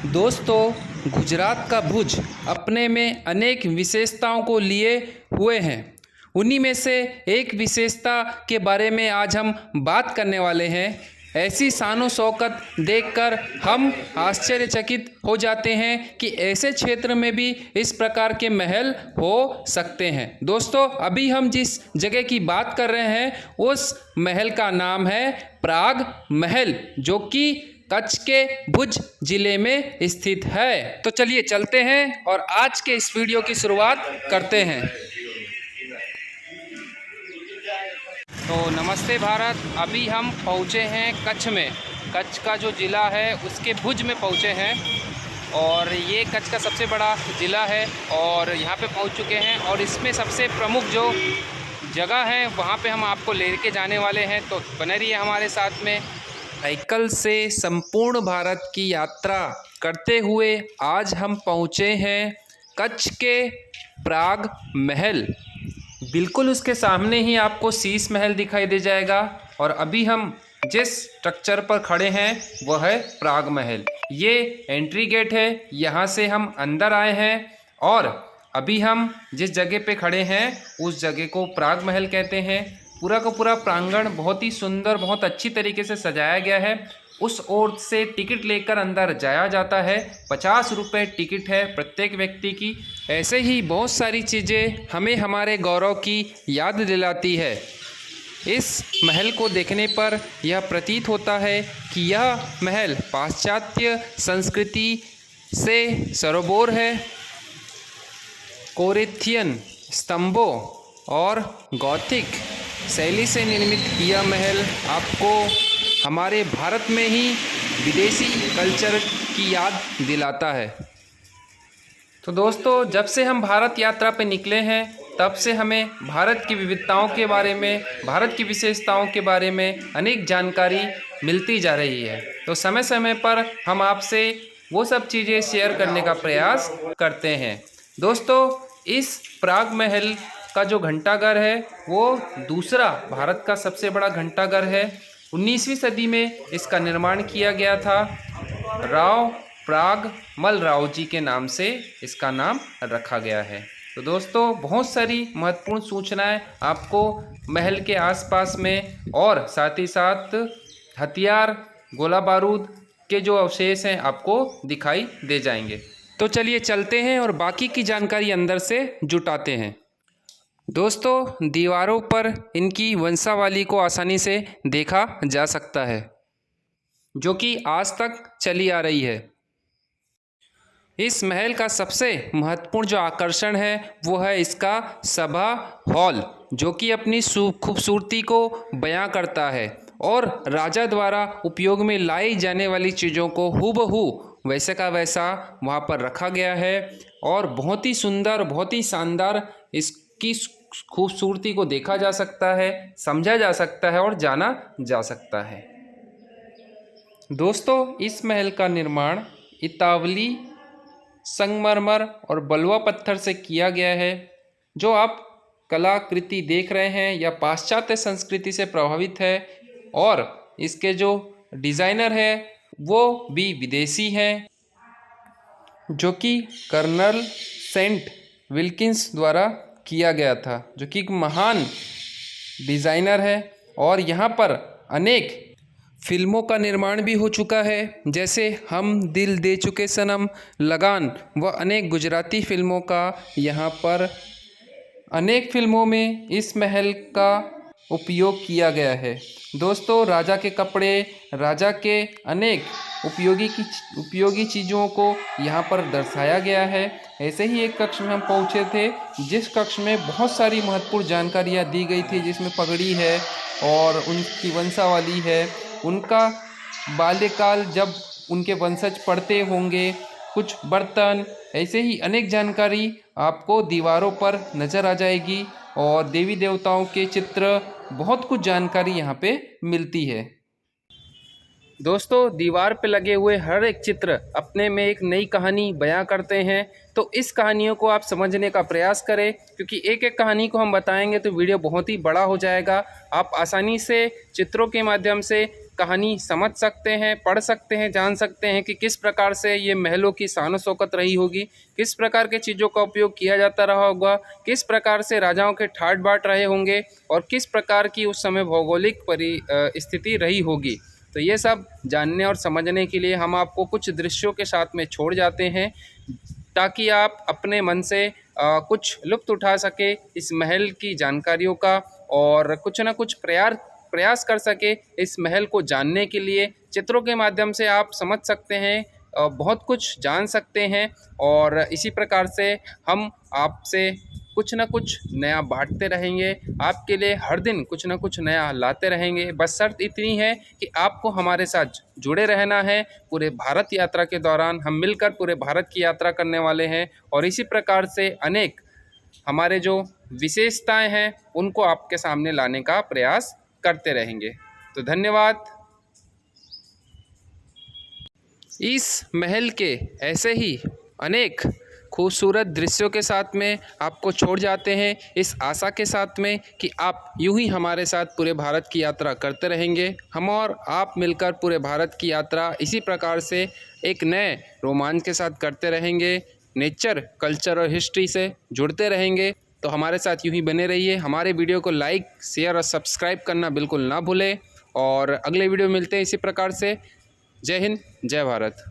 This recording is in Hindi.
दोस्तों, गुजरात का भुज अपने में अनेक विशेषताओं को लिए हुए हैं। उन्हीं में से एक विशेषता के बारे में आज हम बात करने वाले हैं। ऐसी शानो शौकत देखकर हम आश्चर्यचकित हो जाते हैं कि ऐसे क्षेत्र में भी इस प्रकार के महल हो सकते हैं। दोस्तों, अभी हम जिस जगह की बात कर रहे हैं उस महल का नाम है प्राग महल, जो कि कच्छ के भुज जिले में स्थित है। तो चलिए चलते हैं और आज के इस वीडियो की शुरुआत करते हैं। तो नमस्ते भारत, अभी हम पहुँचे हैं कच्छ में। कच्छ का जो ज़िला है उसके भुज में पहुँचे हैं और ये कच्छ का सबसे बड़ा ज़िला है और यहाँ पे पहुँच चुके हैं। और इसमें सबसे प्रमुख जो जगह है वहाँ पे हम आपको लेके जाने वाले हैं, तो बने रहिए हमारे साथ में। साइकिल से संपूर्ण भारत की यात्रा करते हुए आज हम पहुँचे हैं कच्छ के प्राग महल। बिल्कुल उसके सामने ही आपको शीश महल दिखाई दे जाएगा और अभी हम जिस स्ट्रक्चर पर खड़े हैं वह है प्राग महल। ये एंट्री गेट है, यहाँ से हम अंदर आए हैं और अभी हम जिस जगह पे खड़े हैं उस जगह को प्राग महल कहते हैं। पूरा का पूरा प्रांगण बहुत ही सुंदर, बहुत अच्छी तरीके से सजाया गया है। उस ओर से टिकट लेकर अंदर जाया जाता है। 50 रुपये टिकट है प्रत्येक व्यक्ति की। ऐसे ही बहुत सारी चीज़ें हमें हमारे गौरव की याद दिलाती है। इस महल को देखने पर यह प्रतीत होता है कि यह महल पाश्चात्य संस्कृति से सरोबोर है। कोरिन्थियन स्तंभों और गॉथिक शैली से निर्मित यह महल आपको हमारे भारत में ही विदेशी कल्चर की याद दिलाता है। तो दोस्तों, जब से हम भारत यात्रा पे निकले हैं तब से हमें भारत की विविधताओं के बारे में, भारत की विशेषताओं के बारे में अनेक जानकारी मिलती जा रही है। तो समय समय पर हम आपसे वो सब चीज़ें शेयर करने का प्रयास करते हैं। दोस्तों, इस प्राग महल का जो घंटाघर है वो दूसरा भारत का सबसे बड़ा घंटाघर है। 19वीं सदी में इसका निर्माण किया गया था। राव प्राग मल राव जी के नाम से इसका नाम रखा गया है। तो दोस्तों, बहुत सारी महत्वपूर्ण सूचनाएं आपको महल के आसपास में और साथ ही साथ हथियार, गोला बारूद के जो अवशेष हैं आपको दिखाई दे जाएंगे। तो चलिए चलते हैं और बाकी की जानकारी अंदर से जुटाते हैं। दोस्तों, दीवारों पर इनकी वंशावली को आसानी से देखा जा सकता है, जो कि आज तक चली आ रही है। इस महल का सबसे महत्वपूर्ण जो आकर्षण है वो है इसका सभा हॉल, जो कि अपनी खूबसूरती को बयां करता है और राजा द्वारा उपयोग में लाई जाने वाली चीज़ों को हूबहू वैसे का वैसा वहाँ पर रखा गया है और बहुत ही सुंदर, बहुत ही शानदार इसकी खूबसूरती को देखा जा सकता है, समझा जा सकता है और जाना जा सकता है। दोस्तों, इस महल का निर्माण इतावली, संगमरमर और बलुआ पत्थर से किया गया है। जो आप कलाकृति देख रहे हैं यह पाश्चात्य संस्कृति से प्रभावित है और इसके जो डिज़ाइनर है वो भी विदेशी हैं, जो कि कर्नल सेंट विल्किंस द्वारा किया गया था, जो कि एक महान डिज़ाइनर है। और यहाँ पर अनेक फिल्मों का निर्माण भी हो चुका है, जैसे हम दिल दे चुके सनम, लगान व अनेक गुजराती फिल्मों का यहाँ पर अनेक फिल्मों में इस महल का उपयोग किया गया है। दोस्तों, राजा के कपड़े, राजा के अनेक उपयोगी चीज़ों को यहाँ पर दर्शाया गया है। ऐसे ही एक कक्ष में हम पहुँचे थे जिस कक्ष में बहुत सारी महत्वपूर्ण जानकारियाँ दी गई थी, जिसमें पगड़ी है और उनकी वंशावली है, उनका बाल्यकाल जब उनके वंशज पढ़ते होंगे, कुछ बर्तन, ऐसे ही अनेक जानकारी आपको दीवारों पर नज़र आ जाएगी और देवी देवताओं के चित्र, बहुत कुछ जानकारी यहाँ पे मिलती है। दोस्तों, दीवार पे लगे हुए हर एक चित्र अपने में एक नई कहानी बयां करते हैं, तो इस कहानियों को आप समझने का प्रयास करें, क्योंकि एक एक कहानी को हम बताएंगे तो वीडियो बहुत ही बड़ा हो जाएगा। आप आसानी से चित्रों के माध्यम से कहानी समझ सकते हैं, पढ़ सकते हैं, जान सकते हैं कि किस प्रकार से ये महलों की शान शौकत रही होगी, किस प्रकार के चीज़ों का उपयोग किया जाता रहा होगा, किस प्रकार से राजाओं के ठाट बाट रहे होंगे और किस प्रकार की उस समय भौगोलिक स्थिति रही होगी। तो ये सब जानने और समझने के लिए हम आपको कुछ दृश्यों के साथ में छोड़ जाते हैं, ताकि आप अपने मन से कुछ लुत्फ़ उठा सके इस महल की जानकारियों का और कुछ ना कुछ प्रयास कर सके इस महल को जानने के लिए। चित्रों के माध्यम से आप समझ सकते हैं, बहुत कुछ जान सकते हैं और इसी प्रकार से हम आपसे कुछ ना कुछ नया बांटते रहेंगे, आपके लिए हर दिन कुछ ना कुछ नया लाते रहेंगे। बस शर्त इतनी है कि आपको हमारे साथ जुड़े रहना है। पूरे भारत यात्रा के दौरान हम मिलकर पूरे भारत की यात्रा करने वाले हैं और इसी प्रकार से अनेक हमारे जो विशेषताएं हैं उनको आपके सामने लाने का प्रयास करते रहेंगे। तो धन्यवाद। इस महल के ऐसे ही अनेक खूबसूरत दृश्यों के साथ में आपको छोड़ जाते हैं, इस आशा के साथ में कि आप यूं ही हमारे साथ पूरे भारत की यात्रा करते रहेंगे। हम और आप मिलकर पूरे भारत की यात्रा इसी प्रकार से एक नए रोमांच के साथ करते रहेंगे, नेचर, कल्चर और हिस्ट्री से जुड़ते रहेंगे। तो हमारे साथ यूं ही बने रहिए। हमारे वीडियो को लाइक, शेयर और सब्सक्राइब करना बिल्कुल ना भूलें और अगले वीडियो में मिलते हैं इसी प्रकार से। जय हिंद, जय भारत।